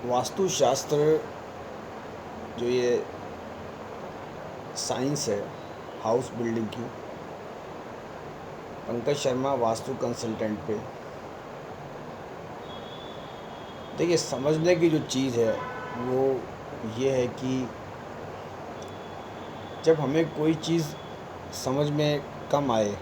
वास्तुशास्त्र जो ये साइंस है हाउस बिल्डिंग की, पंकज शर्मा वास्तु कंसल्टेंट पे देखिए, समझने की जो चीज़ है वो ये है कि जब हमें कोई चीज़ समझ में कम आए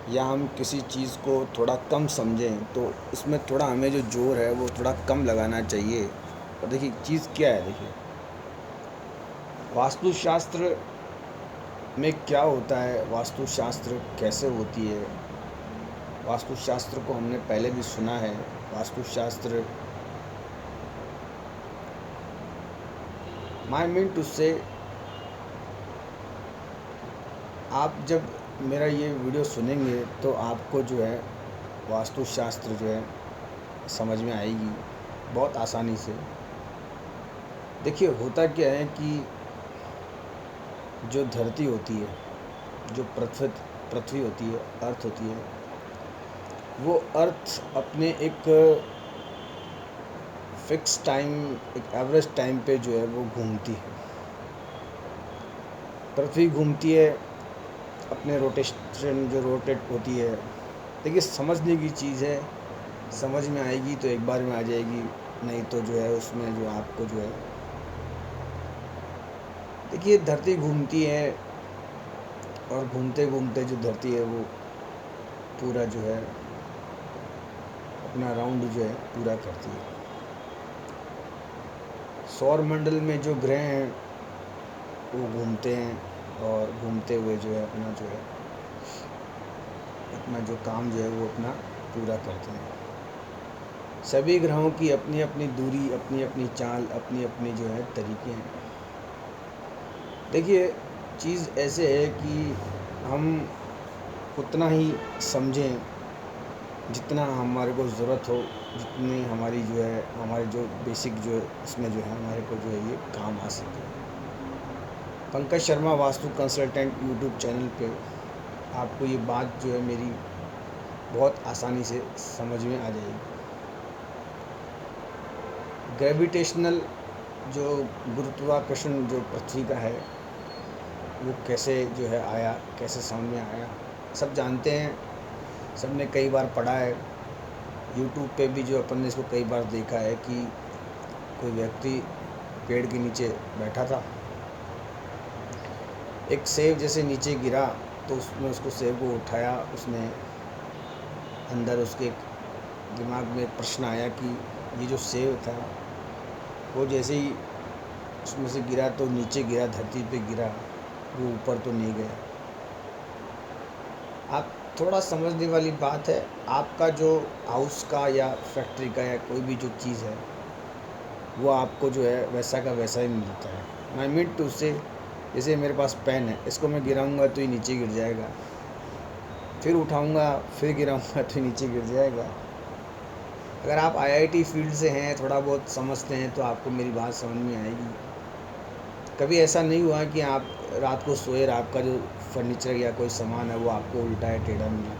या हम किसी चीज़ को थोड़ा कम समझें तो इसमें थोड़ा हमें जो जोर है वो थोड़ा कम लगाना चाहिए। और देखिए चीज़ क्या है, देखिए वास्तुशास्त्र में क्या होता है, वास्तुशास्त्र कैसे होती है। वास्तुशास्त्र को हमने पहले भी सुना है। वास्तुशास्त्र, माई मीन टू से, आप जब मेरा ये वीडियो सुनेंगे तो आपको जो है वास्तुशास्त्र जो है समझ में आएगी बहुत आसानी से। देखिए होता क्या है कि जो धरती होती है, जो पृथ्वी होती है, अर्थ होती है, वो अर्थ अपने एक फिक्स टाइम, एक एवरेज टाइम पे जो है वो घूमती है। पृथ्वी घूमती है अपने रोटेशन, जो रोटेट होती है। देखिए समझने की चीज़ है, समझ में आएगी तो एक बार में आ जाएगी, नहीं तो जो है उसमें जो आपको जो है, देखिए धरती घूमती है और घूमते घूमते जो धरती है वो पूरा जो है अपना राउंड जो है पूरा करती है। सौर मंडल में जो ग्रह हैं वो घूमते हैं और घूमते हुए जो है अपना जो काम जो है वो अपना पूरा करते हैं। सभी ग्रहों की अपनी अपनी दूरी, अपनी अपनी चाल, अपनी अपनी जो है तरीके हैं। देखिए चीज़ ऐसे है कि हम उतना ही समझें जितना हमारे को ज़रूरत हो, जितनी हमारी जो है, हमारे जो बेसिक जो इसमें जो है हमारे को जो है ये काम आ सके। Pankaj Sharma vastu consultant YouTube channel पे आपको ये बात जो है मेरी बहुत आसानी से समझ में आ जाएगी। ग्रेविटेशनल जो गुरुत्वाकर्षण जो पृथ्वी का है वो कैसे जो है आया, कैसे समझ में आया, सब जानते हैं, सब ने कई बार पढ़ा है। यूट्यूब पे भी जो अपन ने इसको कई बार देखा है कि कोई व्यक्ति पेड़ के नीचे बैठा था, एक सेब जैसे नीचे गिरा तो उसने उसको सेब को उठाया, उसने अंदर उसके दिमाग में एक प्रश्न आया कि ये जो सेब था वो जैसे ही उसमें से गिरा तो नीचे गिरा, धरती पे गिरा, वो ऊपर तो नहीं गया। आप थोड़ा समझने वाली बात है, आपका जो हाउस का या फैक्ट्री का या कोई भी जो चीज़ है वो आपको जो है वैसा का वैसा ही मिलता है। मैं मीन टू से, जैसे मेरे पास पेन है, इसको मैं गिराऊंगा तो ये नीचे गिर जाएगा, फिर उठाऊंगा फिर गिराऊंगा तो नीचे गिर जाएगा। अगर आप आईआईटी फील्ड से हैं, थोड़ा बहुत समझते हैं तो आपको मेरी बात समझ में आएगी। कभी ऐसा नहीं हुआ कि आप रात को सोए, आपका जो फर्नीचर या कोई सामान है वो आपको उल्टा है, टेढ़ा मिला।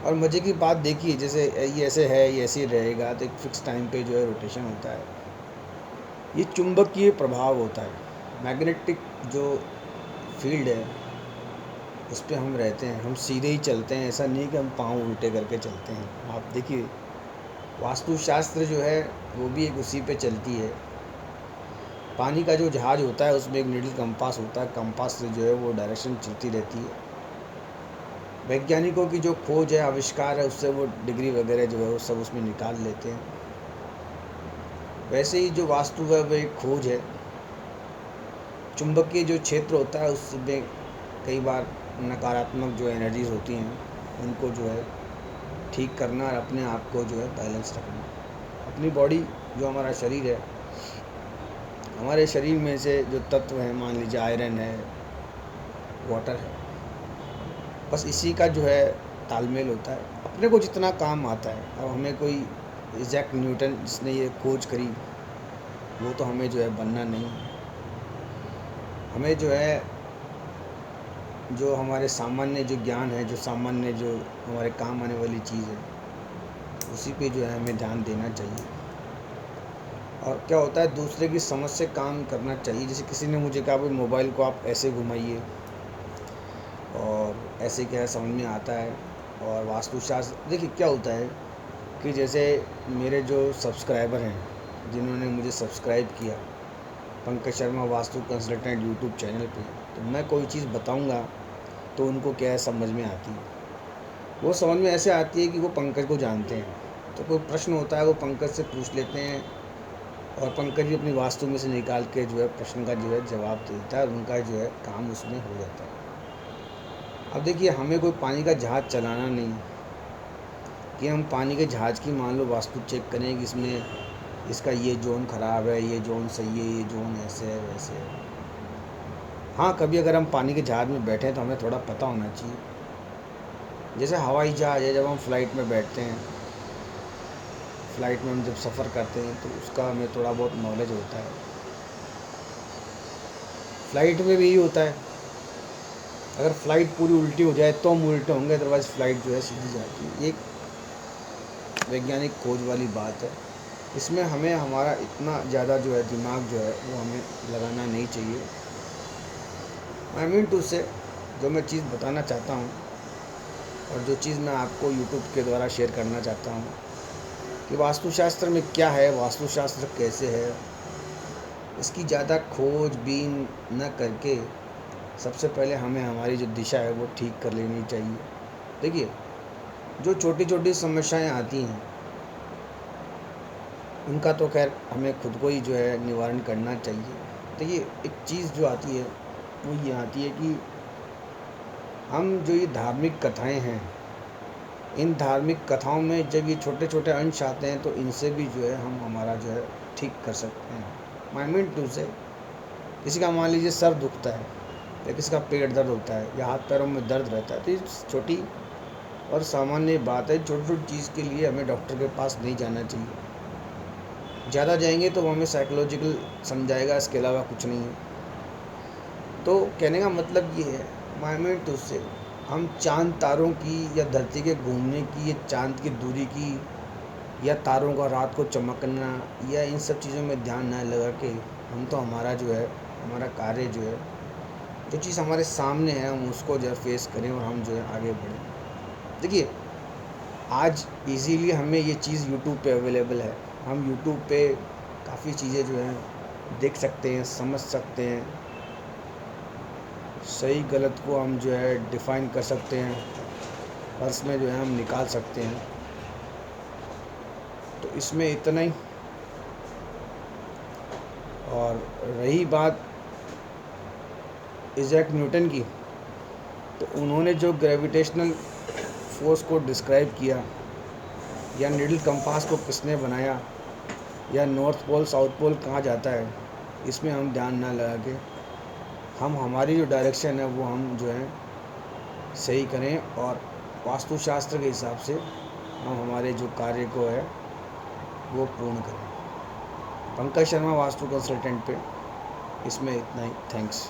और मज़े की बात देखिए, जैसे ये ऐसे है, ये ऐसे ही रहेगा तो एक फिक्स टाइम पे जो है रोटेशन होता है। ये चुंबकीय प्रभाव होता है, मैग्नेटिक जो फील्ड है उस पर हम रहते हैं, हम सीधे ही चलते हैं, ऐसा नहीं कि हम पाँव उल्टे करके चलते हैं। आप देखिए वास्तुशास्त्र जो है वो भी एक उसी पे चलती है। पानी का जो जहाज़ होता है उसमें एक नीडल कंपास होता है, कंपास से जो है वो डायरेक्शन चलती रहती है। वैज्ञानिकों की जो खोज है, आविष्कार है, उससे वो डिग्री वगैरह जो है वो सब उसमें निकाल लेते हैं। वैसे ही जो वास्तु है वो एक खोज है। चुंबकीय जो क्षेत्र होता है उसमें कई बार नकारात्मक जो एनर्जीज होती हैं उनको जो है ठीक करना और अपने आप को जो है बैलेंस रखना। अपनी बॉडी, जो हमारा शरीर है, हमारे शरीर में से जो तत्व हैं, मान लीजिए आयरन है, वाटर है, बस इसी का जो है तालमेल होता है। अपने को जितना काम आता है, अब हमें कोई इजैक न्यूटन जिसने ये खोज करी वो तो हमें जो है बनना नहीं। हमें जो है जो हमारे सामान्य जो ज्ञान है, जो सामान्य जो हमारे काम आने वाली चीज़ है, उसी पे जो है हमें ध्यान देना चाहिए। और क्या होता है, दूसरे की समझ से काम करना चाहिए। जैसे किसी ने मुझे कहा भाई मोबाइल को आप ऐसे घुमाइए और ऐसे क्या है समझ में आता है। और वास्तुशास्त्र देखिए क्या होता है कि जैसे मेरे जो सब्सक्राइबर हैं जिन्होंने मुझे सब्सक्राइब किया Pankaj Sharma vastu consultant YouTube channel पे, तो मैं कोई चीज़ बताऊंगा तो उनको क्या है समझ में आती है। वो समझ में ऐसे आती है कि वो पंकज को जानते हैं, तो कोई प्रश्न होता है वो पंकज से पूछ लेते हैं और पंकज भी अपनी वास्तु में से निकाल के जो है प्रश्न का जो है जवाब देता है और उनका जो है काम उसमें हो जाता है। अब देखिए हमें कोई पानी का जहाज़ चलाना नहीं कि हम पानी के जहाज़ की मान लो वास्तु चेक करें कि इसमें इसका ये जोन ख़राब है, ये जोन सही है, ये जोन ऐसे है वैसे है। हाँ, कभी अगर हम पानी के जहाज़ में बैठे तो हमें थोड़ा पता होना चाहिए। जैसे हवाई जहाज़ है, जब हम फ्लाइट में बैठते हैं, फ्लाइट में हम जब सफ़र करते हैं तो उसका हमें थोड़ा बहुत नॉलेज होता है। फ्लाइट में भी यही होता है, अगर फ़्लाइट पूरी उल्टी हो जाए तो हम उल्टे होंगे, अदरवाइज़ फ़्लाइट जो है सीधी जाती है। ये एक वैज्ञानिक खोज वाली बात है। इसमें हमें हमारा इतना ज़्यादा जो है दिमाग जो है वो हमें लगाना नहीं चाहिए। आई मीन टू से जो मैं चीज़ बताना चाहता हूँ और जो चीज़ मैं आपको यूट्यूब के द्वारा शेयर करना चाहता हूँ कि वास्तुशास्त्र में क्या है, वास्तुशास्त्र कैसे है, इसकी ज़्यादा खोजबीन न करके सबसे पहले हमें हमारी जो दिशा है वो ठीक कर लेनी चाहिए। देखिए जो छोटी छोटी समस्याएं आती हैं उनका तो खैर हमें खुद को ही जो है निवारण करना चाहिए। देखिए एक चीज़ जो आती है वो ये आती है कि हम जो ये धार्मिक कथाएं हैं, इन धार्मिक कथाओं में जब ये छोटे छोटे अंश आते हैं तो इनसे भी जो है हम हमारा जो है ठीक कर सकते हैं। माई मीन टू से किसी का मान लीजिए सर दुखता है या किसी का पेट दर्द होता है या हाथ पैरों में दर्द रहता है, तो ये छोटी और सामान्य बात है। छोटी छोटी चीज़ के लिए हमें डॉक्टर के पास नहीं जाना चाहिए। ज़्यादा जाएंगे तो वो हमें साइकोलॉजिकल समझाएगा, इसके अलावा कुछ नहीं है। तो कहने का मतलब ये है माई मीन टू से हम चांद तारों की या धरती के घूमने की या चांद की दूरी की या तारों का रात को चमकना या इन सब चीज़ों में ध्यान ना लगा के हम तो हमारा जो है हमारा कार्य जो है जो चीज़ हमारे सामने है हम उसको जो है फेस करें और हम जो है आगे बढ़ें। देखिए आज इजीली हमें ये चीज़ यूट्यूब पे अवेलेबल है। हम यूट्यूब पे काफ़ी चीज़ें जो हैं देख सकते हैं, समझ सकते हैं, सही गलत को हम जो है डिफ़ाइन कर सकते हैं और इसमें जो है हम निकाल सकते हैं। तो इसमें इतना ही। और रही बात इज़ैक न्यूटन की, तो उन्होंने जो ग्रेविटेशनल फोर्स को डिस्क्राइब किया या निडल कंपास को किसने बनाया या नॉर्थ पोल साउथ पोल कहाँ जाता है, इसमें हम ध्यान ना लगा के हम हमारी जो डायरेक्शन है वो हम जो है सही करें और वास्तुशास्त्र के हिसाब से हम हमारे जो कार्य को है वो पूर्ण करें। पंकज शर्मा वास्तु कंसल्टेंट पे इसमें इतना ही। थैंक्स।